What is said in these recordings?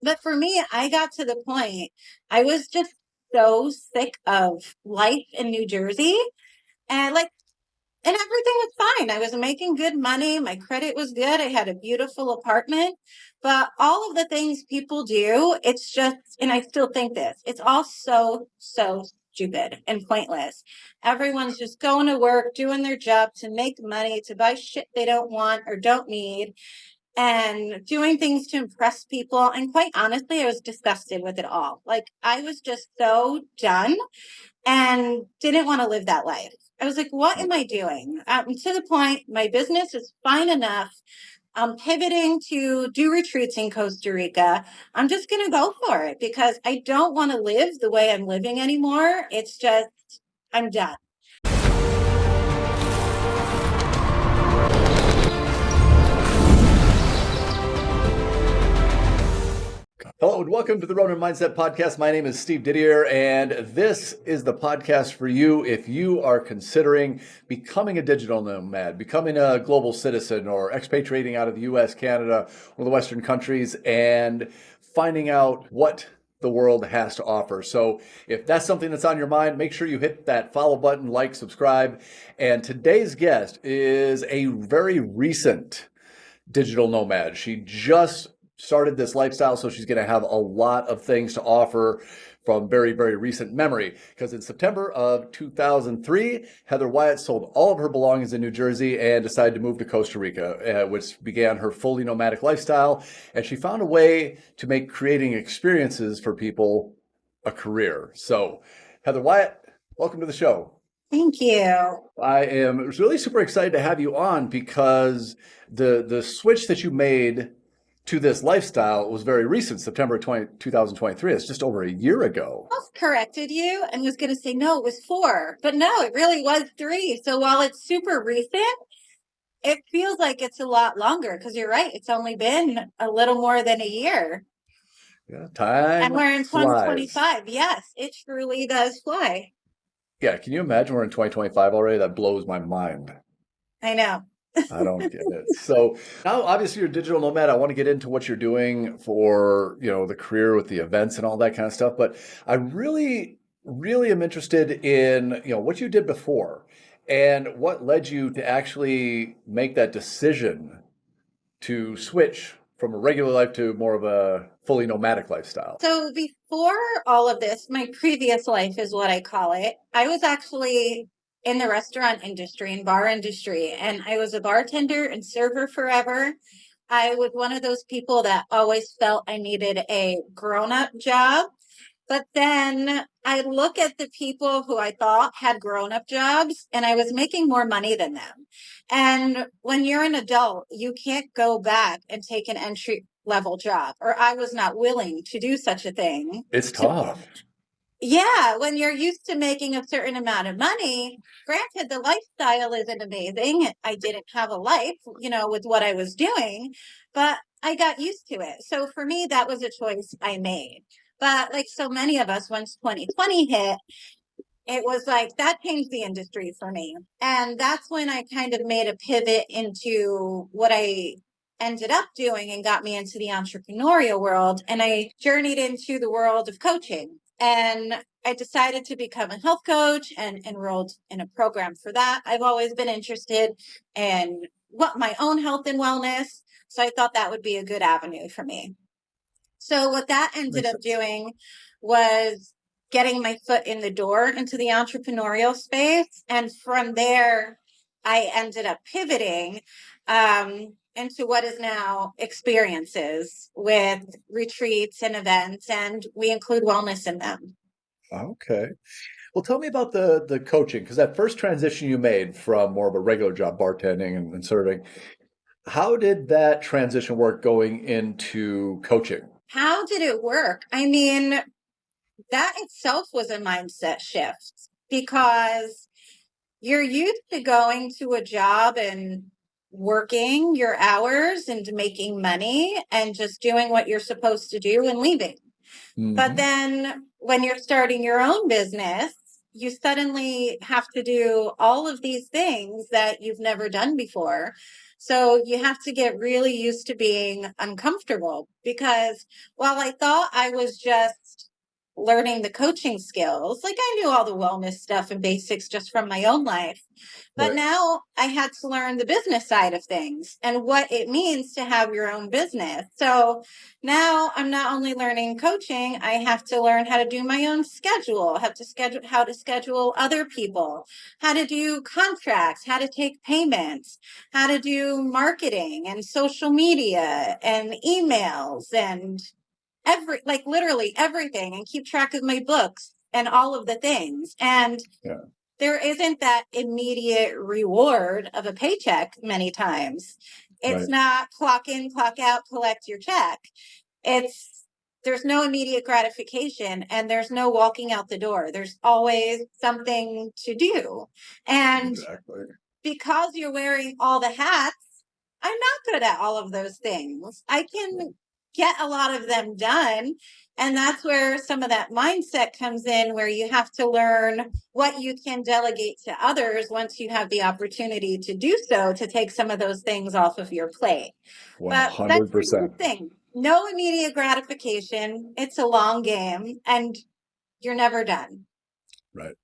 But for me, I got to the point, I was just so sick of life in New Jersey. And like, and everything was fine. I was making good money. My credit was good. I had a beautiful apartment. But all of the things people do, it's just, and I still think this, it's all so stupid and pointless. Everyone's just going to work, doing their job to make money, to buy shit they don't want or don't need, and doing things to impress people. And quite honestly, I was disgusted with it all. Like, I was just so done and didn't want to live that life. I was like, what am I doing? To the point, my business is fine enough. I'm pivoting to do retreats in Costa Rica. I'm just going to go for it because I don't want to live the way I'm living anymore. It's just, I'm done. Hello and welcome to the Ronin Mindset Podcast. My name is Steve Didier, and this is the podcast for you if you are considering becoming a digital nomad, becoming a global citizen, or expatriating out of the US, Canada, or the Western countries, and finding out what the world has to offer. So if that's something that's on your mind, make sure you hit that follow button, like, subscribe. And today's guest is a very recent digital nomad. She just started this lifestyle, so she's going to have a lot of things to offer from very, very recent memory. Because in September of 2003, Heather Wyatt sold all of her belongings in New Jersey and decided to move to Costa Rica, which began her fully nomadic lifestyle. And she found a way to make creating experiences for people a career. So, Heather Wyatt, welcome to the show. Thank you. I am really super excited to have you on because the switch that you made to this lifestyle was very recent, September 2023. It's just over a year ago. I corrected you and was going to say, no, it was 4, but no, it really was 3. So while it's super recent, it feels like it's a lot longer because you're right. It's only been a little more than a year. Yeah, time and we're in flies. 2025. Yes, it truly does fly. Yeah, can you imagine we're in 2025 already? That blows my mind. I know. I don't get it. So now, obviously, you're a digital nomad. I want to get into what you're doing for, the career with the events and all that kind of stuff. But I really am interested in, what you did before and what led you to actually make that decision to switch from a regular life to more of a fully nomadic lifestyle. So before all of this, my previous life is what I call it. I was actually in the restaurant industry and bar industry, and I was a bartender and server forever. I was one of those people that always felt I needed a grown-up job. But then I look at the people who I thought had grown-up jobs, and I was making more money than them. And when you're an adult, you can't go back and take an entry level job, or I was not willing to do such a thing. It's tough. Yeah, when you're used to making a certain amount of money, granted, the lifestyle isn't amazing. I didn't have a life, with what I was doing, but I got used to it. So for me, that was a choice I made. But like so many of us, once 2020 hit, it was like that changed the industry for me. And that's when I kind of made a pivot into what I ended up doing and got me into the entrepreneurial world. And I journeyed into the world of coaching. And I decided to become a health coach and enrolled in a program for that. I've always been interested in what my own health and wellness. So I thought that would be a good avenue for me. So what that ended up doing was getting my foot in the door into the entrepreneurial space. And from there, I ended up pivoting into what is now experiences with retreats and events, and we include wellness in them. Okay. Well, tell me about the coaching, because that first transition you made from more of a regular job, bartending and serving, how did that transition work going into coaching? How did it work? I mean, that itself was a mindset shift because you're used to going to a job and working your hours and making money and just doing what you're supposed to do and leaving. But then when you're starting your own business, you suddenly have to do all of these things that you've never done before. So you have to get really used to being uncomfortable because while I thought I was just learning the coaching skills, like I knew all the wellness stuff and basics just from my own life. But Right. now I had to learn the business side of things and what it means to have your own business. So now I'm not only learning coaching, I have to learn how to do my own schedule, have to schedule how to schedule other people, how to do contracts, how to take payments, how to do marketing and social media and emails and like literally everything, and keep track of my books and all of the things. And Yeah. there isn't that immediate reward of a paycheck many times. It's Right. not clock in, clock out, collect your check. It's there's no immediate gratification and there's no walking out the door. There's always something to do. And Exactly. because you're wearing all the hats, I'm not good at all of those things. I can get a lot of them done. And that's where some of that mindset comes in, where you have to learn what you can delegate to others once you have the opportunity to do so, to take some of those things off of your plate. But that's the 100%. thing. No immediate gratification. It's a long game and you're never done. Right.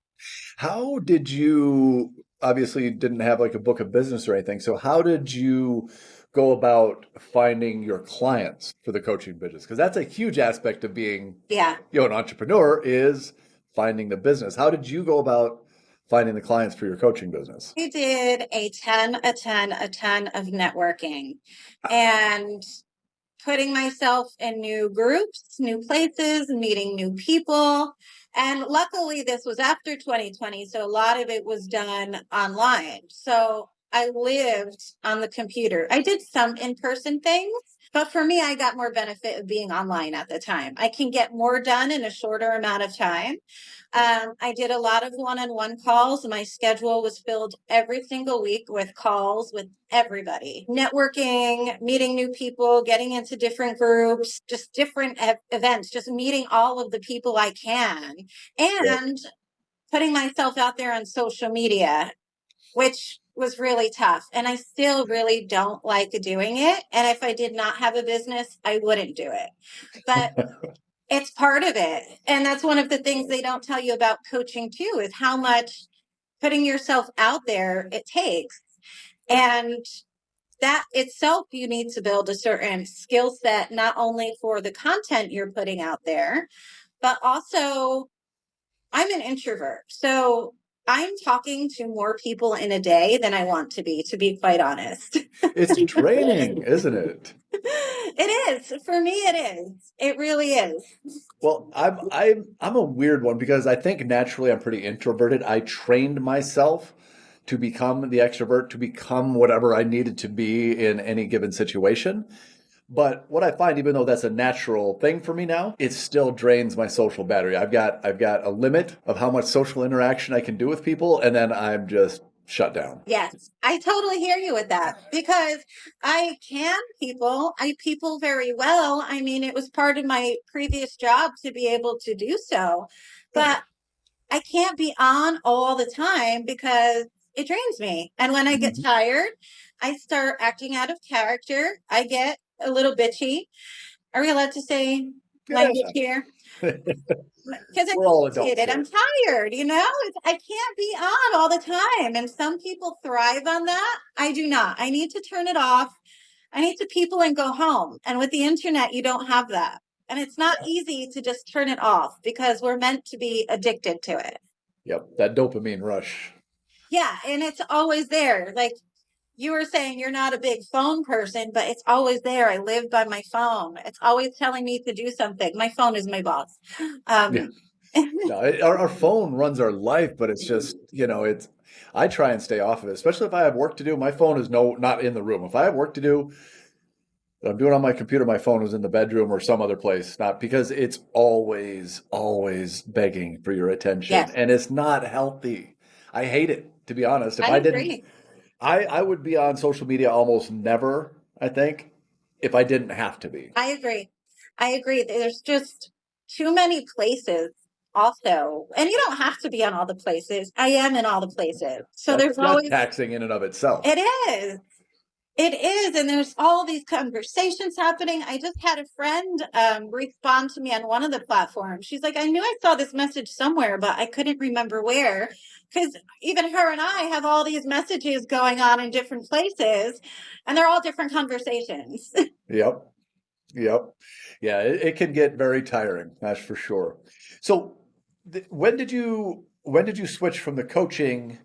How did you, obviously you didn't have like a book of business or anything. So how did you go about finding your clients for the coaching business? Because that's a huge aspect of being, Yeah. an entrepreneur, is finding the business. How did you go about finding the clients for your coaching business? I did a ton of networking and putting myself in new groups, new places, meeting new people. And luckily, this was after 2020. So a lot of it was done online. So I lived on the computer. I did some in person things, but for me, I got more benefit of being online at the time. I can get more done in a shorter amount of time. I did a lot of one-on-one calls. My schedule was filled every single week with calls with everybody, networking, meeting new people, getting into different groups, just different events, just meeting all of the people I can, Right. and putting myself out there on social media, which was really tough. And I still really don't like doing it. And if I did not have a business, I wouldn't do it. But it's part of it. And that's one of the things they don't tell you about coaching too, is how much putting yourself out there it takes. And that itself, you need to build a certain skill set, not only for the content you're putting out there, but also I'm an introvert. So I'm talking to more people in a day than I want to be quite honest. It's draining, isn't it? It is. For me, it is. It really is. Well, I'm a weird one because I think naturally I'm pretty introverted. I trained myself to become the extrovert, to become whatever I needed to be in any given situation. But what I find, even though that's a natural thing for me now, it still drains my social battery. I've got a limit of how much social interaction I can do with people, and then I'm just shut down. Yes, I totally hear you with that because I people very well. I mean, it was part of my previous job to be able to do so, but I can't be on all the time because it drains me. And when I get Mhm. tired, I start acting out of character. I get a little bitchy. Are we allowed to say language Yeah, here? Because I'm we're all adults irritated. I'm here. tired, I can't be on all the time. And some people thrive on that. I do not. I need to turn it off. I need to people and go home. And with the internet, you don't have that. And it's not easy to just turn it off because we're meant to be addicted to it. Yep, that dopamine rush. Yeah. And it's always there. Like you were saying, you're not a big phone person, but it's always there. I live by my phone. It's always telling me to do something. My phone is my boss. Yeah, Um, no, our phone runs our life, but it's just, it's, I try and stay off of it, especially if I have work to do. My phone is not in the room. If I have work to do, that I'm doing on my computer, my phone is in the bedroom or some other place, not because it's always begging for your attention. yes, And it's not healthy. I hate it, to be honest. If I I didn't, agree. I would be on social media almost never, I think, if I didn't have to be. I agree. I agree. There's just too many places also. And you don't have to be on all the places. I am in all the places. So That's there's that's always, taxing in and of itself. it is. It is, and there's all these conversations happening. I just had a friend respond to me on one of the platforms. She's like, I knew I saw this message somewhere, but I couldn't remember where. Because even her and I have all these messages going on in different places, and they're all different conversations. Yep. Yep. Yeah, it can get very tiring, that's for sure. So when did you switch from the coaching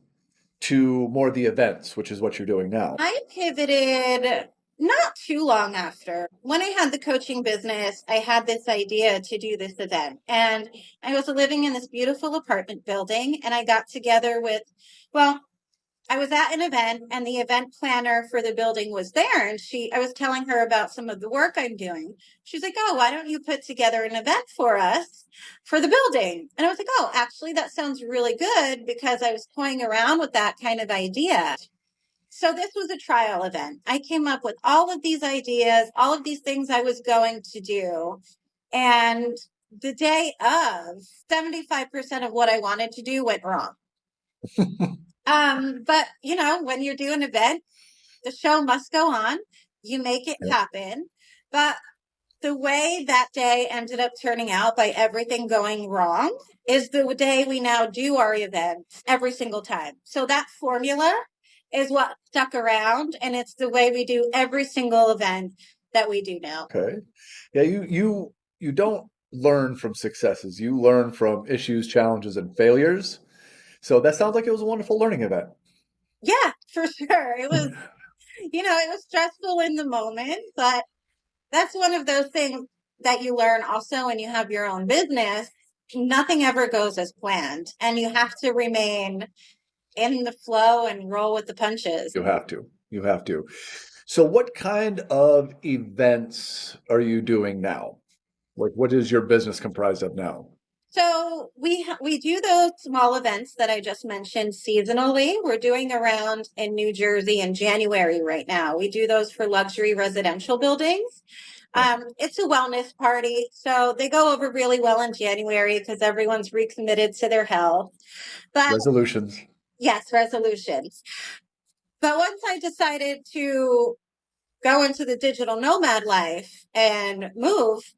to more the events, which is what you're doing now? I pivoted not too long after. When I had the coaching business, I had this idea to do this event. And I was living in this beautiful apartment building, and I got together with, well, I was at an event and the event planner for the building was there, and I was telling her about some of the work I'm doing. She's like, "Oh, why don't you put together an event for us for the building?" And I was like, "Oh, actually that sounds really good," because I was toying around with that kind of idea. So this was a trial event. I came up with all of these ideas, all of these things I was going to do. And the day of, 75% of what I wanted to do went wrong. But when you do an event, the show must go on. You make it Yep. happen. But the way that day ended up turning out by everything going wrong is the day we now do our events every single time. So that formula is what stuck around, and it's the way we do every single event that we do now. Okay. Yeah, you don't learn from successes. You learn from issues, challenges, and failures. So that sounds like it was a wonderful learning event. Yeah, for sure. It was stressful in the moment, but that's one of those things that you learn also when you have your own business. Nothing ever goes as planned, and you have to remain in the flow and roll with the punches. You have to. You have to. So what kind of events are you doing now? Like, what is your business comprised of now? So we do those small events that I just mentioned seasonally. We're doing around in New Jersey in January right now. We do those for luxury residential buildings. It's a wellness party, so they go over really well in January because everyone's recommitted to their health. But Resolutions. yes, resolutions. But once I decided to go into the digital nomad life and move,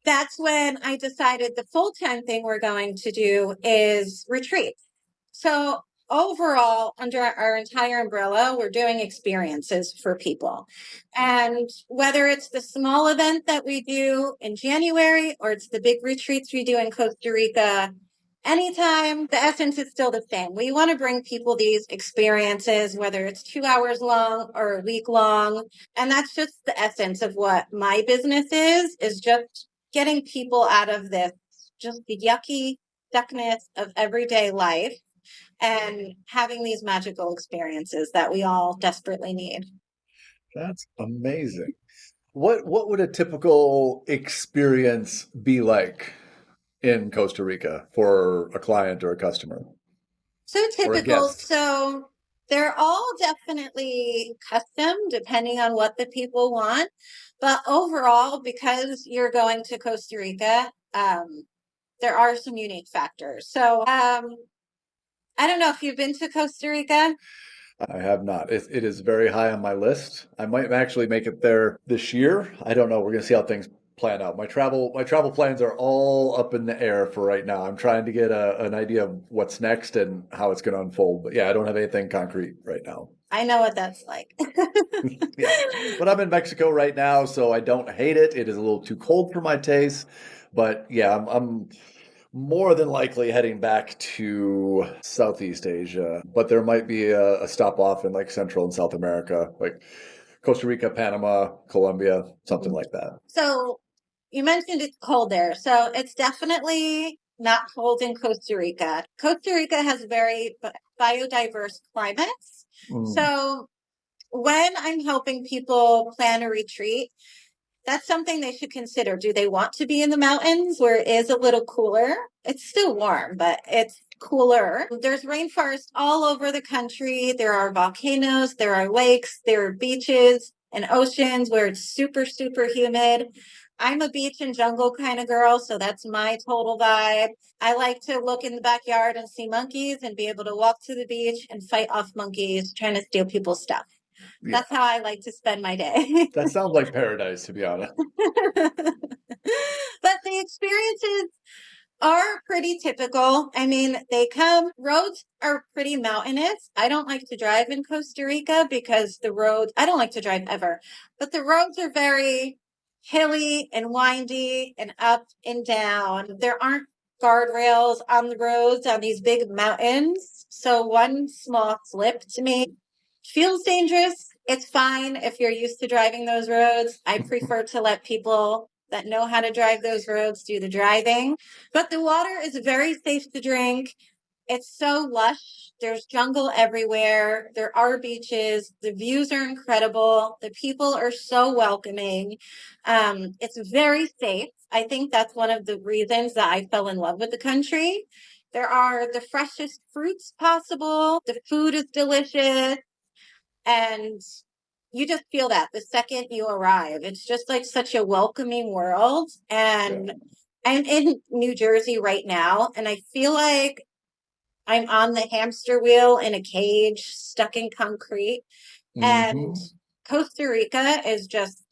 that's when I decided the full-time thing we're going to do is retreats. So overall, under our entire umbrella, we're doing experiences for people. And whether it's the small event that we do in January or it's the big retreats we do in Costa Rica, anytime, the essence is still the same. We want to bring people these experiences, whether it's 2 hours long or a week long. And that's just the essence of what my business is just getting people out of this, just the yucky stuckness of everyday life and having these magical experiences that we all desperately need. That's amazing. What would a typical experience be like in Costa Rica for a client or a customer So or a typical. guest? So they're all definitely custom depending on what the people want. But overall, because you're going to Costa Rica, there are some unique factors. So I don't know if you've been to Costa Rica. I have not. It is very high on my list. I might actually make it there this year. I don't know. We're going to see how things plan out. My travel plans are all up in the air for right now. I'm trying to get an idea of what's next and how it's going to unfold. But yeah, I don't have anything concrete right now. I know what that's like. Yeah. But I'm in Mexico right now, so I don't hate it. It is a little too cold for my taste. But yeah, I'm more than likely heading back to Southeast Asia, but there might be a stop off in like Central and South America, like Costa Rica, Panama, Colombia, something like that. So you mentioned it's cold there. So it's definitely not cold in Costa Rica. Costa Rica has very biodiverse climates. Mm. So when I'm helping people plan a retreat, that's something they should consider. Do they want to be in the mountains where it is a little cooler? It's still warm, but it's cooler. There's rainforests all over the country. There are volcanoes, there are lakes, there are beaches and oceans where it's super, super humid. I'm a beach and jungle kind of girl, so that's my total vibe. I like to look in the backyard and see monkeys and be able to walk to the beach and fight off monkeys trying to steal people's stuff. Yeah, That's how I like to spend my day. that sounds like paradise, to be honest. But the experiences are pretty typical. I mean, roads are pretty mountainous. I don't like to drive in Costa Rica because I don't like to drive ever, but the roads are very hilly and windy and up and down. There aren't guardrails on the roads on these big mountains. So one small slip to me feels dangerous. It's fine if you're used to driving those roads. I prefer to let people that know how to drive those roads do the driving. But the water is very safe to drink. It's so lush. There's jungle everywhere. There are beaches. The views are incredible. The people are so welcoming. It's very safe. I think that's one of the reasons that I fell in love with the country. There are the freshest fruits possible. The food is delicious. And you just feel that the second you arrive. It's just like such a welcoming world. Yeah. And I'm in New Jersey right now, and I feel like I'm on the hamster wheel in a cage, stuck in concrete. And Hmm. Costa Rica is just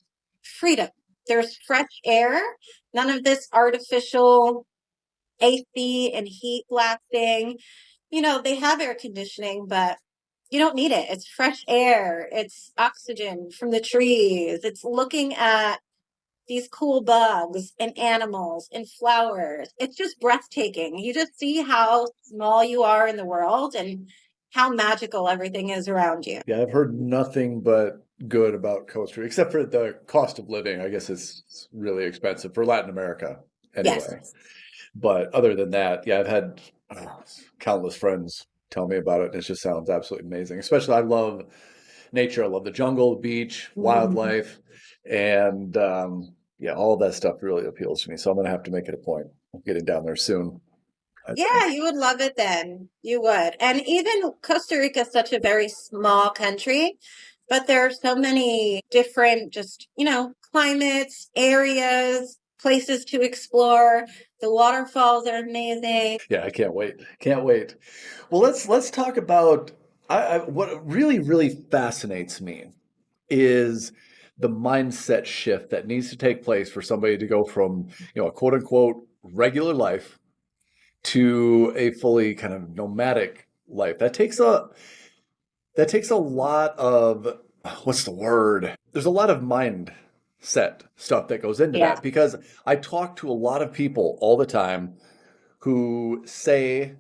freedom. There's fresh air, none of this artificial AC and heat blasting. They have air conditioning, but you don't need it. It's fresh air, it's oxygen from the trees, it's looking at these cool bugs and animals and flowers. It's just breathtaking. You just see how small you are in the world and how magical everything is around you. Yeah, I've heard nothing but good about Costa Rica, except for the cost of living. I guess it's really expensive for Latin America Yes. anyway. But other than that, yeah, I've had countless friends tell me about it. And it just sounds absolutely amazing. Especially, I love nature. I love the jungle, the beach, Mhm. wildlife, and yeah, all of that stuff really appeals to me. So I'm going to have to make it a point of getting down there soon, I Yeah, think. you would love it then. You would. And even Costa Rica is such a very small country, but there are so many different, just, climates, areas, places to explore. The waterfalls are amazing. Yeah, I can't wait. Can't wait. Well, let's talk about what really fascinates me is the mindset shift that needs to take place for somebody to go from, a quote unquote regular life to a fully kind of nomadic life. That takes a lot of, what's the word? There's a lot of mindset stuff that goes into Yeah. that because I talk to a lot of people all the time who say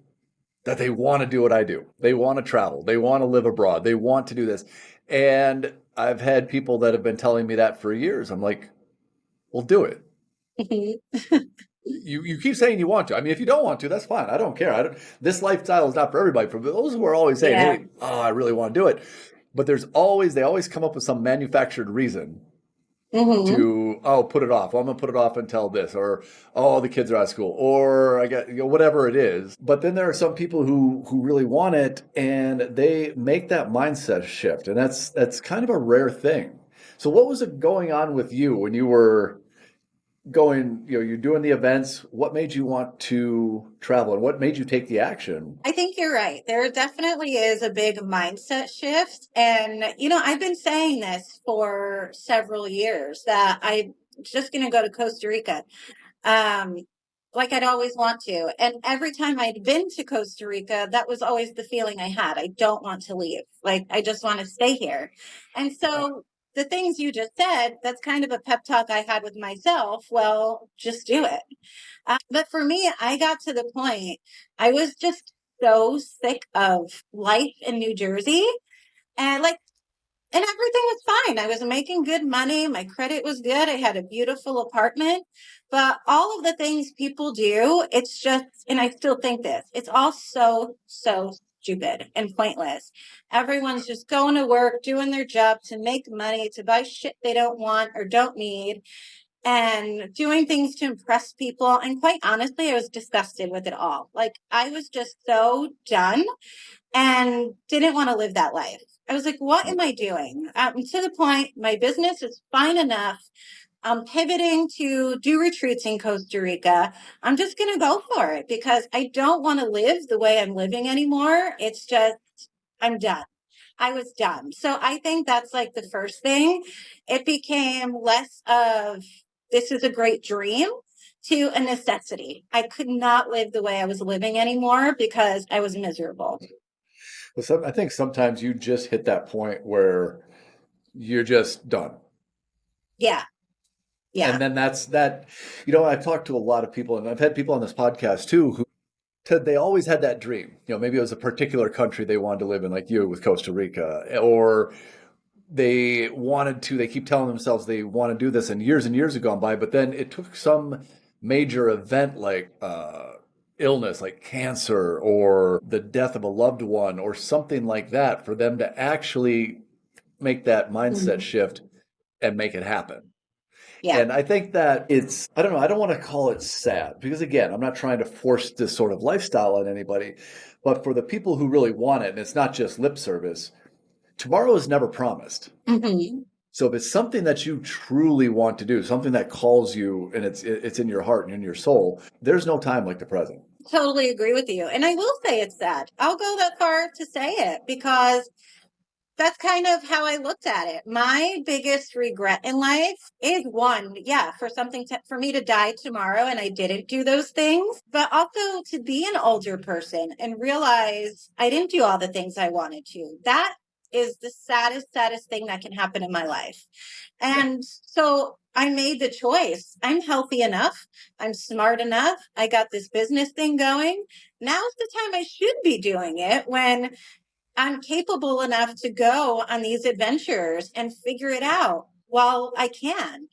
that they want to do what I do. They want to travel. They want to live abroad. They want to do this. And I've had people that have been telling me that for years. I'm like, well, do it. You keep saying you want to. I mean, if you don't want to, that's fine. I don't care. This lifestyle is not for everybody. For those who are always saying, Yeah. "Hey, I really want to do it," but they always come up with some manufactured reason Hmm. to, put it off. Well, I'm gonna put it off until this, or the kids are out of school, or I get, whatever it is. But then there are some people who really want it, and they make that mindset shift, and that's kind of a rare thing. So, what was it going on with you when you were going? You're doing the events. What made you want to travel, and what made you take the action? I think you're right. There definitely is a big mindset shift. And, I've been saying this for several years that I'm just going to go to Costa Rica. Um, like I'd always want to. And every time I'd been to Costa Rica, that was always the feeling I had. I don't want to leave. Like, I just want to stay here. And so the things you just said, that's kind of a pep talk I had with myself. Well, just do it. But for me, I got to the point, I was just so sick of life in New Jersey. And and everything was fine. I was making good money. My credit was good. I had a beautiful apartment. But all of the things people do, it's just, and I still think this, it's all so stupid and pointless. Everyone's just going to work, doing their job to make money, to buy shit they don't want or don't need, and doing things to impress people. And quite honestly, I was disgusted with it all. Like, I was just so done and didn't want to live that life. I was like, what am I doing? To the point, my business is fine enough. I'm pivoting to do retreats in Costa Rica. I'm just going to go for it because I don't want to live the way I'm living anymore. It's just, I'm done. I was done. So I think that's like the first thing. It became less of this is a great dream to a necessity. I could not live the way I was living anymore because I was miserable. I think sometimes you just hit that point where you're just done. Yeah. Yeah. And then that's that, I've talked to a lot of people and I've had people on this podcast too who said they always had that dream. Maybe it was a particular country they wanted to live in, like you with Costa Rica, or they keep telling themselves they want to do this, and years have gone by, but then it took some major event like illness, like cancer or the death of a loved one or something like that, for them to actually make that mindset Mhm. shift and make it happen. Yeah. And I think that I don't know, I don't want to call it sad because, again, I'm not trying to force this sort of lifestyle on anybody. But for the people who really want it, and it's not just lip service, tomorrow is never promised. Mm-hmm. So if it's something that you truly want to do, something that calls you and it's in your heart and in your soul, there's no time like the present. Totally agree with you. And I will say it's sad. I'll go that far to say it because that's kind of how I looked at it. My biggest regret in life is one, yeah, for me to die tomorrow and I didn't do those things, but also to be an older person and realize I didn't do all the things I wanted to. That is the saddest thing that can happen in my life. Yeah. And so I made the choice. I'm healthy enough. I'm smart enough. I got this business thing going. Now's the time I should be doing it when I'm capable enough to go on these adventures and figure it out while I can.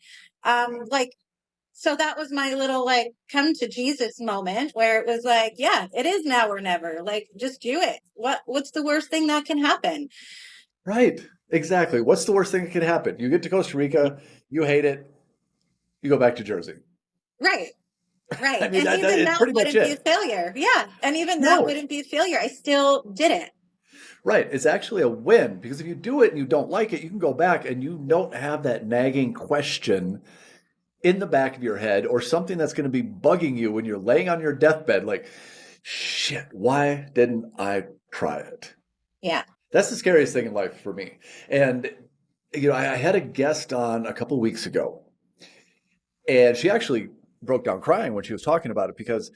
So that was my little like come to Jesus moment where it was like, yeah, it is now or never. Like, just do it. What's the worst thing that can happen? Right. Exactly. What's the worst thing that could happen? You get to Costa Rica, you hate it, you go back to Jersey. Right. I Right. mean, And even it's that pretty much wouldn't be a it. failure. Yeah. And even that No, wouldn't be a failure. I still did it. right. It's actually a win because if you do it and you don't like it, you can go back and you don't have that nagging question in the back of your head or something that's going to be bugging you when you're laying on your deathbed like, shit, why didn't I try it? Yeah. That's the scariest thing in life for me. And, I had a guest on a couple of weeks ago, and she actually broke down crying when she was talking about it because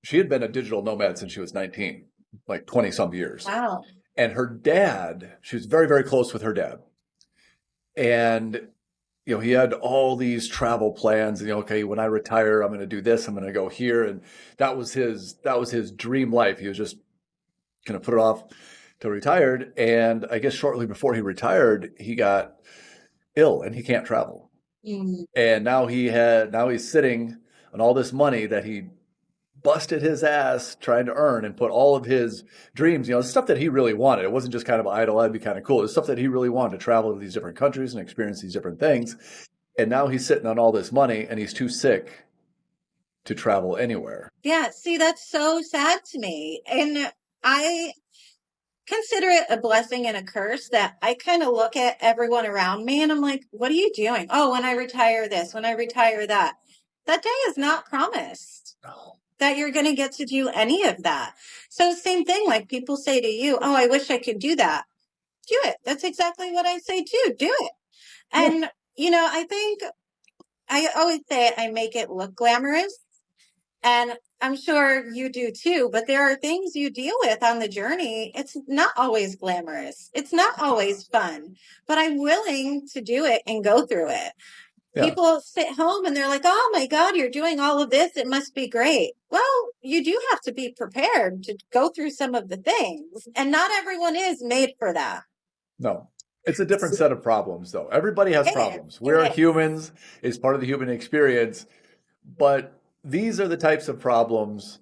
she had been a digital nomad since she was 19, like 20 some years. Wow. And her dad, she was very, very close with her dad. And he had all these travel plans. And, okay, when I retire, I'm going to do this. I'm going to go here, and that was his dream life. He was just going to put it off till retired. And I guess shortly before he retired, he got ill and he can't travel. Mm. And now he's sitting on all this money that he busted his ass trying to earn and put all of his dreams, stuff that he really wanted. It wasn't just kind of idle, that'd be kind of cool. It was stuff that he really wanted to travel to these different countries and experience these different things. And now he's sitting on all this money and he's too sick to travel anywhere. Yeah. See, that's so sad to me. And I consider it a blessing and a curse that I kind of look at everyone around me and I'm like, what are you doing? Oh, when I retire this, when I retire that. That day is not promised that you're going to get to do any of that. So same thing, like people say to you, oh, I wish I could do that. Do it. That's exactly what I say too. Do it. Yeah. And, I think I always say I make it look glamorous. And I'm sure you do too, but there are things you deal with on the journey. It's not always glamorous. It's not always fun, but I'm willing to do it and go through it. Yeah. People sit home and they're like, oh my God, you're doing all of this. It must be great. Well, you do have to be prepared to go through some of the things, and not everyone is made for that. No. It's a different set of problems, though. Everybody has It is. problems. We are It is. humans. It's part of the human experience. But these are the types of problems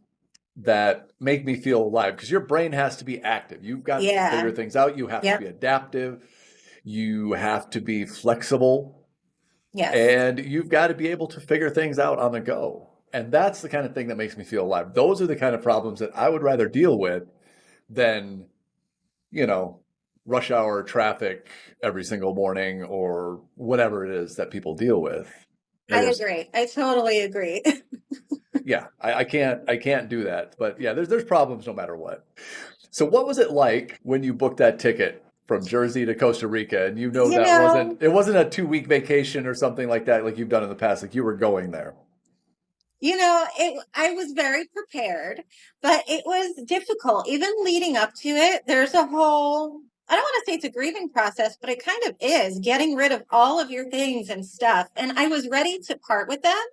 that make me feel alive because your brain has to be active. You've got to Yeah. figure things out. You have to Yep. be adaptive. You have to be flexible. Yes. And you've got to be able to figure things out on the go. And that's the kind of thing that makes me feel alive. Those are the kind of problems that I would rather deal with than, rush hour traffic every single morning or whatever it is that people deal with. I agree. I totally agree. Yeah, I can't do that. But yeah, there's problems no matter what. So what was it like when you booked that ticket from Jersey to Costa Rica, and You that know, it wasn't a 2 week vacation or something like that, like you've done in the past. Like you were going there. I was very prepared, but it was difficult. Even leading up to it, there's a whole, I don't want to say it's a grieving process, but it kind of is getting rid of all of your things and stuff. And I was ready to part with them,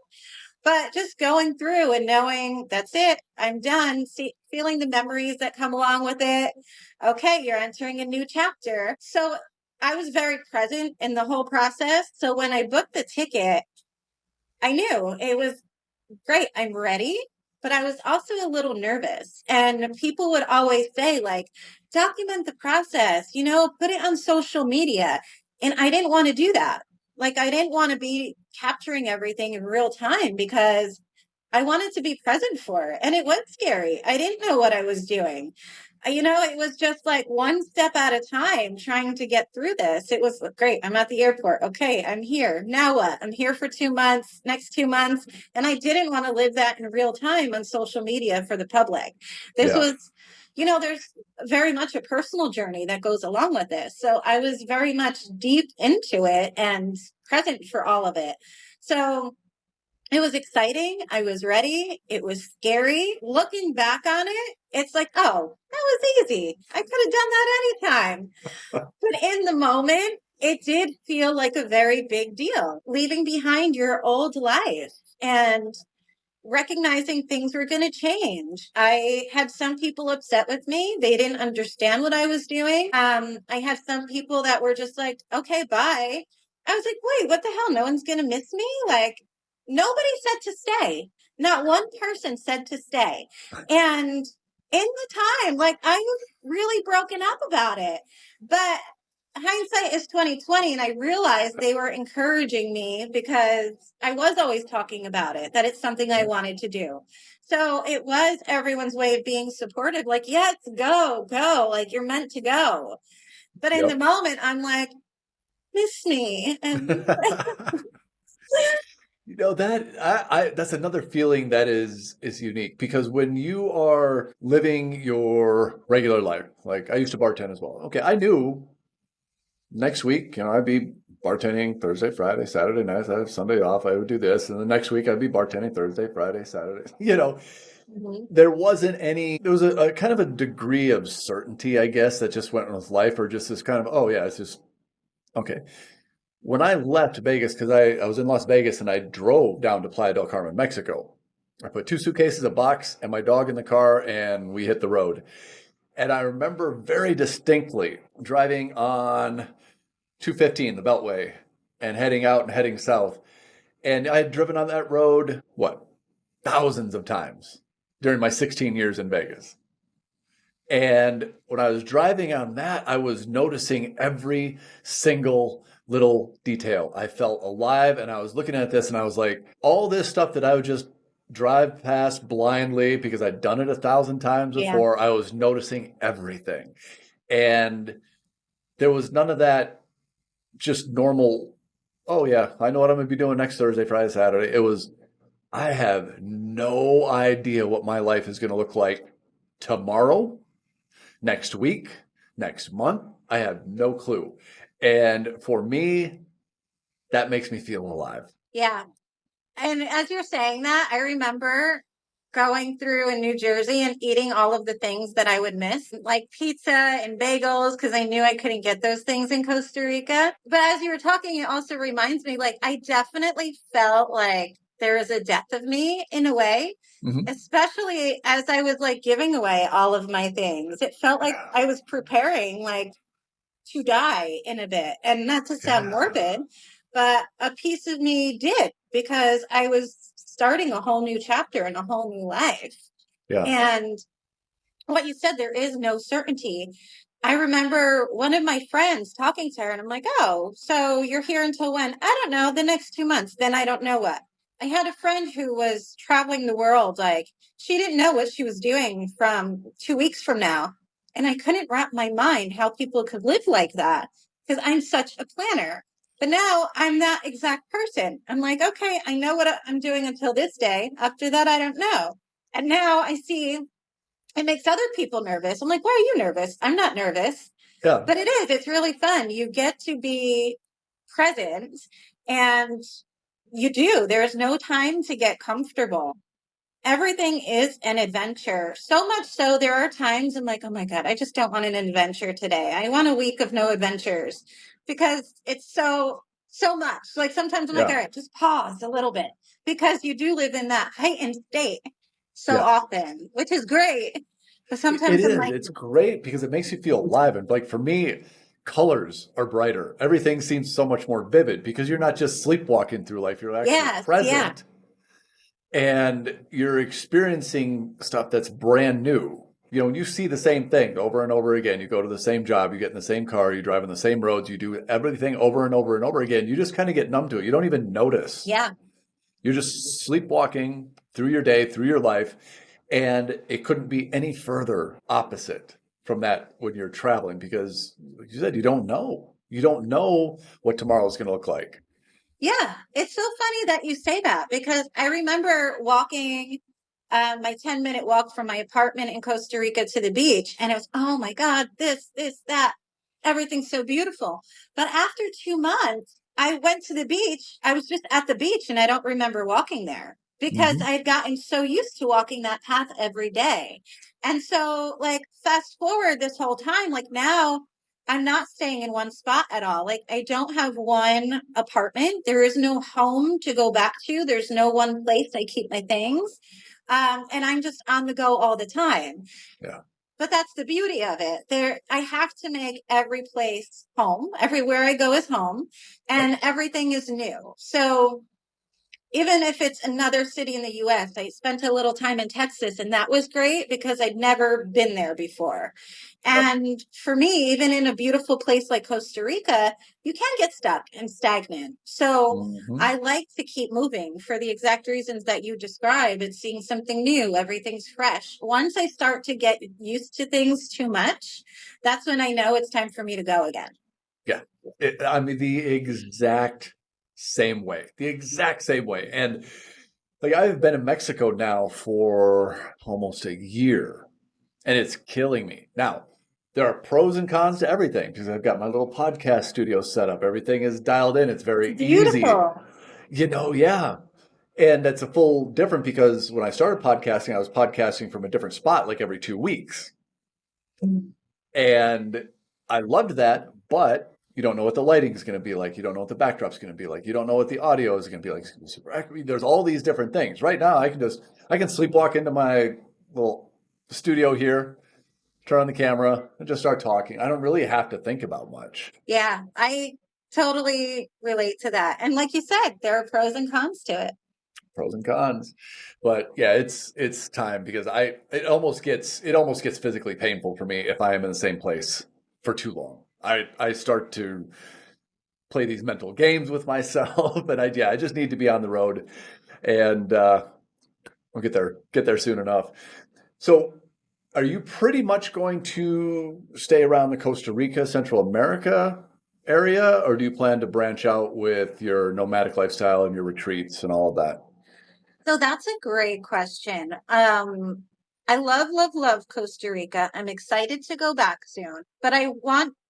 but just going through and knowing that's it, I'm done, feeling the memories that come along with it. Okay, you're entering a new chapter. So I was very present in the whole process. So when I booked the ticket, I knew it was great, I'm ready. But I was also a little nervous. And people would always say, like, document the process, put it on social media. And I didn't want to do that. Like, I didn't want to be capturing everything in real time because I wanted to be present for it. And it was scary. I didn't know what I was doing. It was just like one step at a time trying to get through this. It was great. I'm at the airport. Okay, I'm here. Now what? I'm here for 2 months, next 2 months. And I didn't want to live that in real time on social media for the public. This Yeah. was, there's very much a personal journey that goes along with this. So I was very much deep into it and present for all of it. So it was exciting. I was ready. It was scary. Looking back on it, it's like, oh, that was easy. I could have done that anytime. But in the moment, it did feel like a very big deal, leaving behind your old life and recognizing things were going to change. I had some people upset with me. They didn't understand what I was doing. I had some people that were just like, okay, bye. I was like, wait, what the hell? No one's going to miss me? Like, nobody said to stay. Not one person said to stay. And in the time, like, I was really broken up about it. But hindsight is 2020, and I realized they were encouraging me because I was always talking about it, that it's something I wanted to do. So it was everyone's way of being supportive, like, yes, go, like you're meant to go. But in the Yep. moment, I'm like, miss me. And That that's another feeling that is unique because when you are living your regular life, like I used to bartend as well. Okay, I knew next week, I'd be bartending Thursday, Friday, Saturday nights. I have Sunday off. I would do this, and the next week I'd be bartending Thursday, Friday, Saturday. Mhm. There wasn't any. There was a kind of a degree of certainty, I guess, that just went with life, or just this kind of, oh yeah, it's just okay. When I left Vegas, because I was in Las Vegas and I drove down to Playa del Carmen, Mexico. I put 2 suitcases, a box, and my dog in the car, and we hit the road. And I remember very distinctly driving on 215, the Beltway, and heading out and heading south. And I had driven on that road, what, thousands of times during my 16 years in Vegas. And when I was driving on that, I was noticing every single little detail. I felt alive and I was looking at this and I was like, all this stuff that I would just drive past blindly because I'd done it 1,000 times Yeah. before, I was noticing everything. And there was none of that just normal, oh yeah, I know what I'm going to be doing next Thursday, Friday, Saturday. It was, I have no idea what my life is going to look like tomorrow, next week, next month. I have no clue. And for me, that makes me feel alive. Yeah. And as you're saying that, I remember going through in New Jersey and eating all of the things that I would miss, like pizza and bagels, because I knew I couldn't get those things in Costa Rica. But as you were talking, it also reminds me, like, I definitely felt like there was a death of me in a way, Mhm. especially as I was like giving away all of my things. It felt like I was preparing, like, to die in a bit. And not to sound morbid, but a piece of me did because I was starting a whole new chapter and a whole new life. Yeah. And what you said, there is no certainty. I remember one of my friends talking to her, and I'm like, oh, so you're here until when? I don't know, the next 2 months. Then I don't know what. I had a friend who was traveling the world. Like, she didn't know what she was doing from 2 weeks from now. And I couldn't wrap my mind how people could live like that because I'm such a planner. But now I'm that exact person. I'm like, okay, I know what I'm doing until this day. After that, I don't know. And now I see it makes other people nervous. I'm like, why are you nervous? I'm not nervous. Yeah. But it is, it's really fun. You get to be present, and you do. There's no time to get comfortable. Everything is an adventure. So much so, there are times I'm like, oh my God, I just don't want an adventure today. I want a week of no adventures because it's so much. Like sometimes I'm like, all Yeah. right, just pause a little bit because you do live in that heightened state so Yes. often, which is great. But It sometimes I'm is. like, It's great because it makes you feel alive. And like for me, colors are brighter. Everything seems so much more vivid because you're not just sleepwalking through life, you're actually yes, yeah, present and you're experiencing stuff that's brand new. You know, when you see the same thing over and over again, you go to the same job, you get in the same car, you drive on the same roads, you do everything over and over and over again. You just kind of get numb to it. You don't even notice. yeah. You're just sleepwalking through your day, through your life, and it couldn't be any further opposite from that when you're traveling because, like you said, you don't know. You don't know what tomorrow's going to look like. Yeah, it's so funny that you say that because I remember walking my 10-minute walk from my apartment in Costa Rica to the beach, and it was, oh my God, this, that, everything's so beautiful. But after 2 months, I went to the beach. I was just at the beach, and I don't remember walking there because Mm-hmm. I had gotten so used to walking that path every day. And so, like, fast forward this whole time, like now, I'm not staying in one spot at all. Like I don't have one apartment. There is no home to go back to. There's no one place I keep my things. And I'm just on the go all the time. Yeah. But that's the beauty of it. There, I have to make every place home. Everywhere I go is home, Yep. and everything is new. So even if it's another city in the US, I spent a little time in Texas, and that was great because I'd never been there before. Yep. And for me, even in a beautiful place like Costa Rica, you can get stuck and stagnant. So Mm-hmm. I like to keep moving for the exact reasons that you describe. It's seeing something new, everything's fresh. Once I start to get used to things too much, that's when I know it's time for me to go again. Yeah. I mean, the exact same way. The exact same way. And like I've been in Mexico now for almost a year and it's killing me. Now, there are pros and cons to everything because I've got my little podcast studio set up. Everything is dialed in. It's very easy. Beautiful. Yeah. And that's a full different because when I started podcasting, I was podcasting from a different spot like every 2 weeks. And I loved that, but you don't know what the lighting is going to be like. You don't know what the backdrop's going to be like. You don't know what the audio is going to be like. There's all these different things. Right now, I can sleepwalk into my little studio here, turn on the camera, and just start talking. I don't really have to think about much. Yeah, I totally relate to that. And like you said, there are pros and cons to it. Pros and cons. But yeah, it's time because it almost gets physically painful for me if I am in the same place for too long. I start to play these mental games with myself, and I just need to be on the road, and we'll get there soon enough. So, are you pretty much going to stay around the Costa Rica, Central America area, or do you plan to branch out with your nomadic lifestyle and your retreats and all of that? So that's a great question. I love, love, love Costa Rica. I'm excited to go back soon, but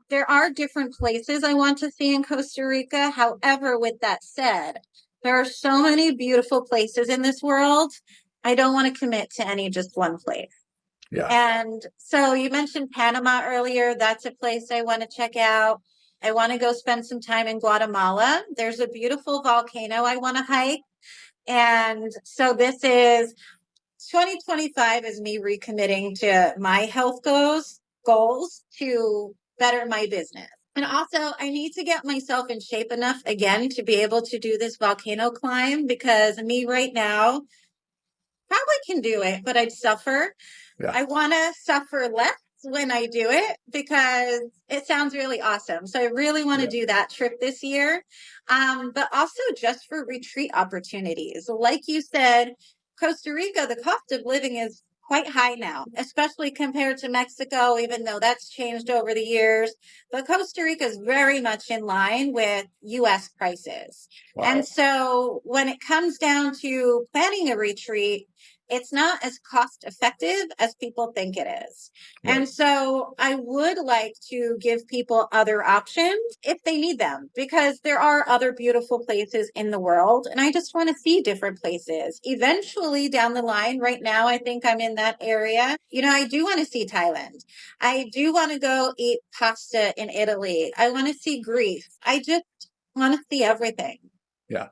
there are different places I want to see in Costa Rica. However, with that said, there are so many beautiful places in this world. I don't want to commit to any just one place. Yeah. And so you mentioned Panama earlier. That's a place I want to check out. I want to go spend some time in Guatemala. There's a beautiful volcano I want to hike. And so this is 2025 is me recommitting to my health goals to better my business. And also, I need to get myself in shape enough again to be able to do this volcano climb because me right now probably can do it, but I'd suffer. Yeah. I want to suffer less when I do it because it sounds really awesome. So I really want to Yeah. do that trip this year. But also just for retreat opportunities. Like you said, Costa Rica, the cost of living is quite high now, especially compared to Mexico, even though that's changed over the years. But Costa Rica is very much in line with US prices. And Wow. so when it comes down to planning a retreat, it's not as cost effective as people think it is. Right. And so I would like to give people other options if they need them, because there are other beautiful places in the world. And I just want to see different places. Eventually down the line, right now, I think I'm in that area. I do want to see Thailand. I do want to go eat pasta in Italy. I want to see Greece. I just want to see everything. Yeah.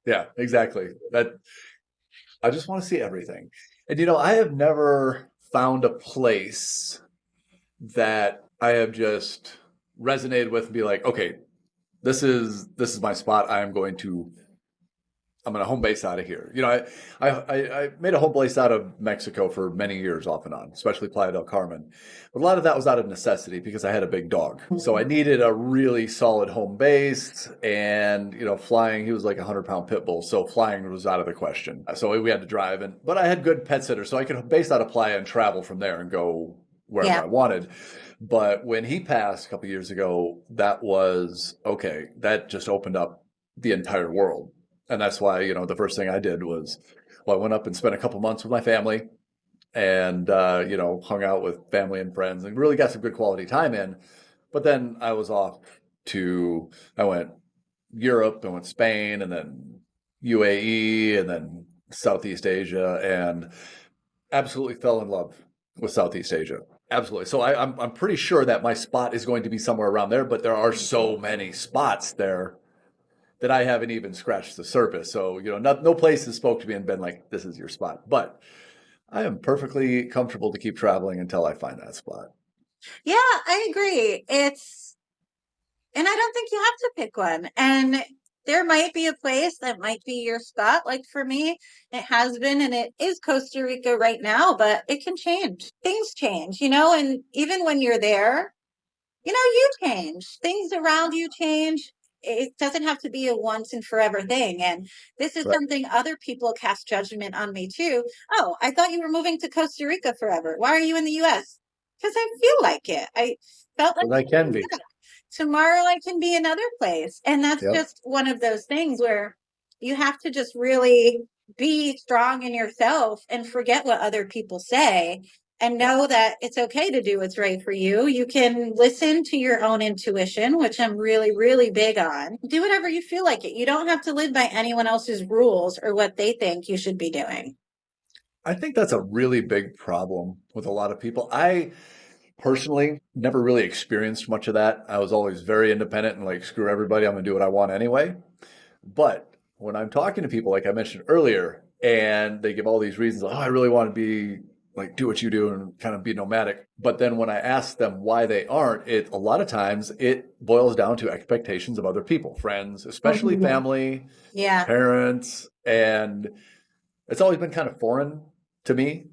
Yeah, exactly. I just want to see everything. And I have never found a place that I have just resonated with and be like, okay, this is my spot. I'm going to home base out of here. I made a home base out of Mexico for many years off and on, especially Playa del Carmen. But a lot of that was out of necessity because I had a big dog. So I needed a really solid home base, and, flying, he was like a 100-pound pit bull. So flying was out of the question. So we had to drive, but I had good pet sitters. So I could base out of Playa and travel from there and go wherever Yeah. I wanted. But when he passed a couple years ago, that was okay. That just opened up the entire world. And that's why, the first thing I did was, I went up and spent a couple months with my family and, hung out with family and friends and really got some good quality time in. But then I was off I went Europe, I went Spain, and then UAE, and then Southeast Asia, and absolutely fell in love with Southeast Asia. Absolutely. So I'm pretty sure that my spot is going to be somewhere around there, but there are so many spots there that I haven't even scratched the surface. So, no place has spoke to me and been like, this is your spot. But I am perfectly comfortable to keep traveling until I find that spot. Yeah, I agree. And I don't think you have to pick one. And there might be a place that might be your spot. Like for me, it has been, and it is Costa Rica right now, but it can change. Things change, and even when you're there, you change. Things around you change. It doesn't have to be a once and forever thing. And this is Right. something other people cast judgment on me too. Oh, I thought you were moving to Costa Rica forever. Why are you in the US? Because I feel like it. I felt like But I can be. tomorrow I can be another place. And that's Yep. just one of those things where you have to just really be strong in yourself and forget what other people say and know that it's okay to do what's right for you. You can listen to your own intuition, which I'm really, really big on. Do whatever you feel like it. You don't have to live by anyone else's rules or what they think you should be doing. I think that's a really big problem with a lot of people. I personally never really experienced much of that. I was always very independent and like, screw everybody, I'm going to do what I want anyway. But when I'm talking to people, like I mentioned earlier, and they give all these reasons, I really want to be like, do what you do and kind of be nomadic. But then when I ask them why they aren't, a lot of times it boils down to expectations of other people, friends, especially family, Yeah. parents. And it's always been kind of foreign to me,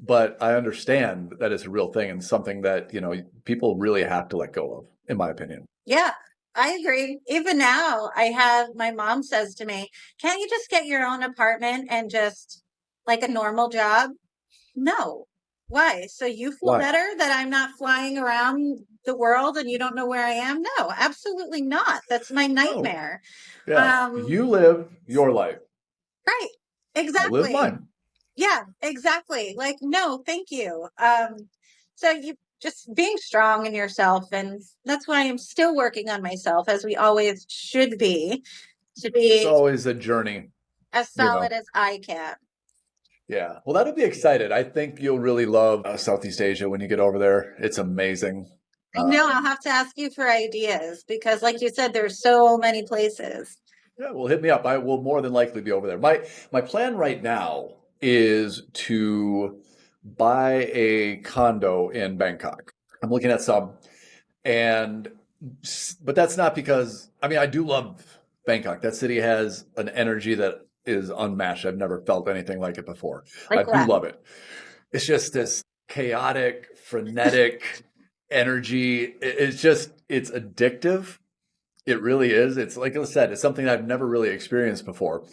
but I understand that it's a real thing and something that, people really have to let go of, in my opinion. Yeah, I agree. Even now, my mom says to me, can't you just get your own apartment and just like a normal job? No. Why? So you feel Why? better that I'm not flying around the world and you don't know where I am? No, absolutely not. That's my nightmare. Yeah. You live your life. Right. I live Exactly. mine. Yeah, exactly. Like, no, thank you. So you just being strong in yourself, and that's why I'm still working on myself, as we always should be, to It's be always a journey, as you know. solid as I can. Yeah. Well, that'll be excited. I think you'll really love Southeast Asia when you get over there. It's amazing. I know I'll have to ask you for ideas because, like you said, there's so many places. Yeah, well, hit me up. I will more than likely be over there. My plan right now is to buy a condo in Bangkok. I'm looking at some, and but that's not because I do love Bangkok. That city has an energy that is unmatched. I've never felt anything like it before. I Like do what? love it. It's just this chaotic, frenetic energy. It's addictive. It really is. It's like I said, it's something I've never really experienced before.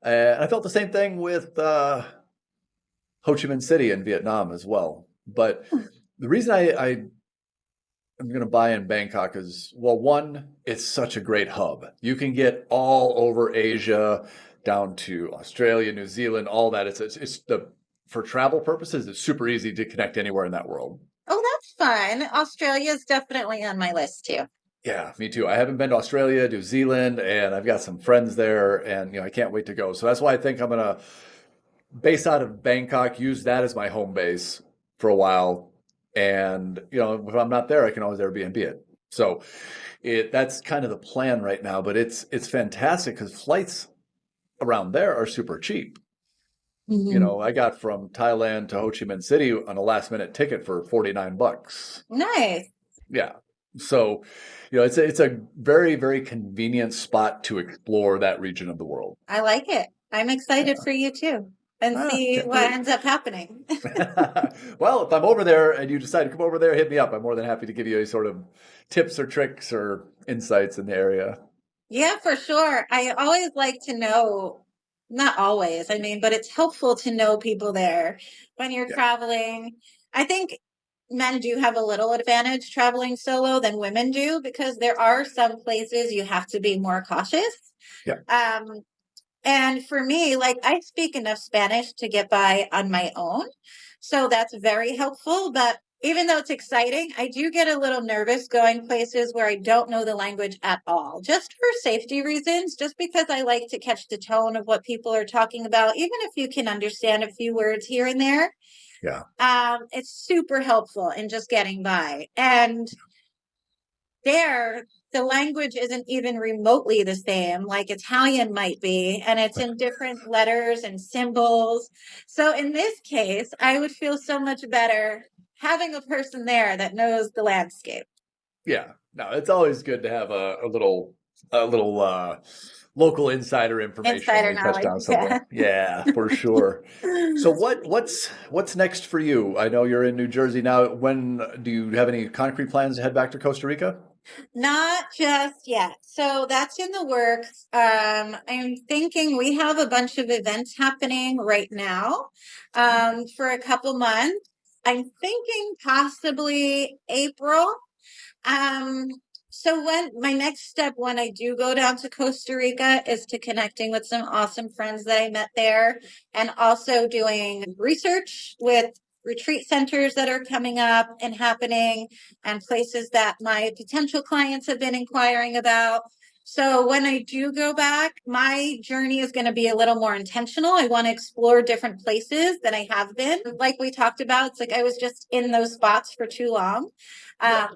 I felt the same thing with Ho Chi Minh City in Vietnam as well. But the reason I am going to buy in Bangkok is, well, one, it's such a great hub. You can get all over Asia, down to Australia, New Zealand, all that. It's the for travel purposes, it's super easy to connect anywhere in that world. Oh, that's fun. Australia is definitely on my list too. Yeah, me too. I haven't been to Australia, New Zealand, and I've got some friends there, and I can't wait to go. So that's why I think I'm gonna base out of Bangkok, use that as my home base for a while, and if I'm not there, I can always Airbnb it. So that's kind of the plan right now. But it's fantastic because flights around there are super cheap. Mhm. I got from Thailand to Ho Chi Minh City on a last minute ticket for $49. Nice. Yeah. So, it's a very, very convenient spot to explore that region of the world. I like it. I'm excited Yeah. for you too, and see Can't what wait. ends up happening. Well, if I'm over there and you decide to come over there, hit me up. I'm more than happy to give you any sort of tips or tricks or insights in the area. Yeah, for sure. I always like to know, not always, I mean, but it's helpful to know people there when you're Yeah. traveling. I think men do have a little advantage traveling solo than women do because there are some places you have to be more cautious. Yeah. Um, And for me, like I speak enough Spanish to get by on my own. So that's very helpful. But even though it's exciting, I do get a little nervous going places where I don't know the language at all, just for safety reasons, just because I like to catch the tone of what people are talking about, even if you can understand a few words here and there. Yeah. It's super helpful in just getting by. And there, the language isn't even remotely the same, like Italian might be, and it's in different letters and symbols. So in this case, I would feel so much better having a person there that knows the landscape. Yeah. No, it's always good to have a little local insider information when Insider you touch knowledge. down somewhere. Yeah. Yeah, for sure. So what's next for you? I know you're in New Jersey now. When do you have any concrete plans to head back to Costa Rica? Not just yet. So that's in the works. I'm thinking we have a bunch of events happening right now for a couple months. I'm thinking possibly April. Um, so when my next step when I do go down to Costa Rica is to connecting with some awesome friends that I met there and also doing research with retreat centers that are coming up and happening and places that my potential clients have been inquiring about. So when I do go back, my journey is going to be a little more intentional. I want to explore different places than I have been. Like we talked about, it's like I was just in those spots for too long. Yeah.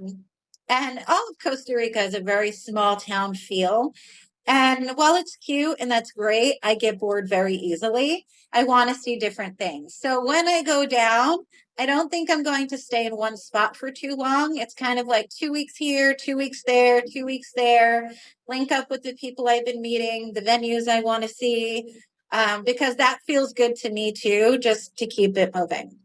And all of Costa Rica is a very small town feel. And while it's cute and that's great, I get bored very easily. I want to see different things. So when I go down, I don't think I'm going to stay in one spot for too long. It's kind of like 2 weeks here, 2 weeks there, 2 weeks there, link up with the people I've been meeting, the venues I want to see, because that feels good to me too, just to keep it moving.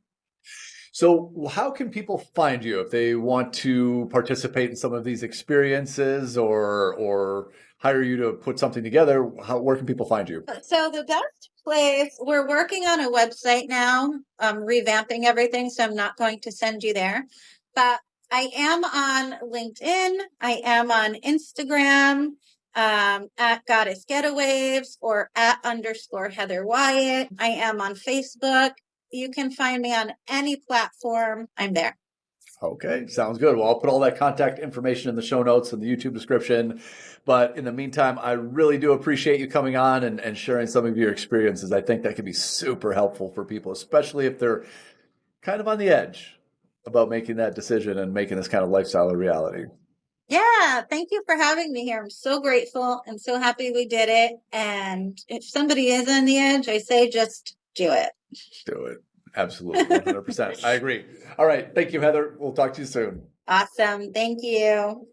So how can people find you if they want to participate in some of these experiences or hire you to put something together? Where can people find you? So the best place, we're working on a website now, revamping everything. So I'm not going to send you there, but I am on LinkedIn. I am on Instagram, at Goddess Getaways or at _Heather Wyatt. I am on Facebook. You can find me on any platform. I'm there. Okay, sounds good. Well, I'll put all that contact information in the show notes and the YouTube description. But in the meantime, I really do appreciate you coming on and sharing some of your experiences. I think that can be super helpful for people, especially if they're kind of on the edge about making that decision and making this kind of lifestyle a reality. Yeah, thank you for having me here. I'm so grateful and so happy we did it. And if somebody is on the edge, I say just do Do it. Absolutely. it. 100%. I agree. All right. Thank you, Heather. We'll talk to you soon. Awesome. Thank you.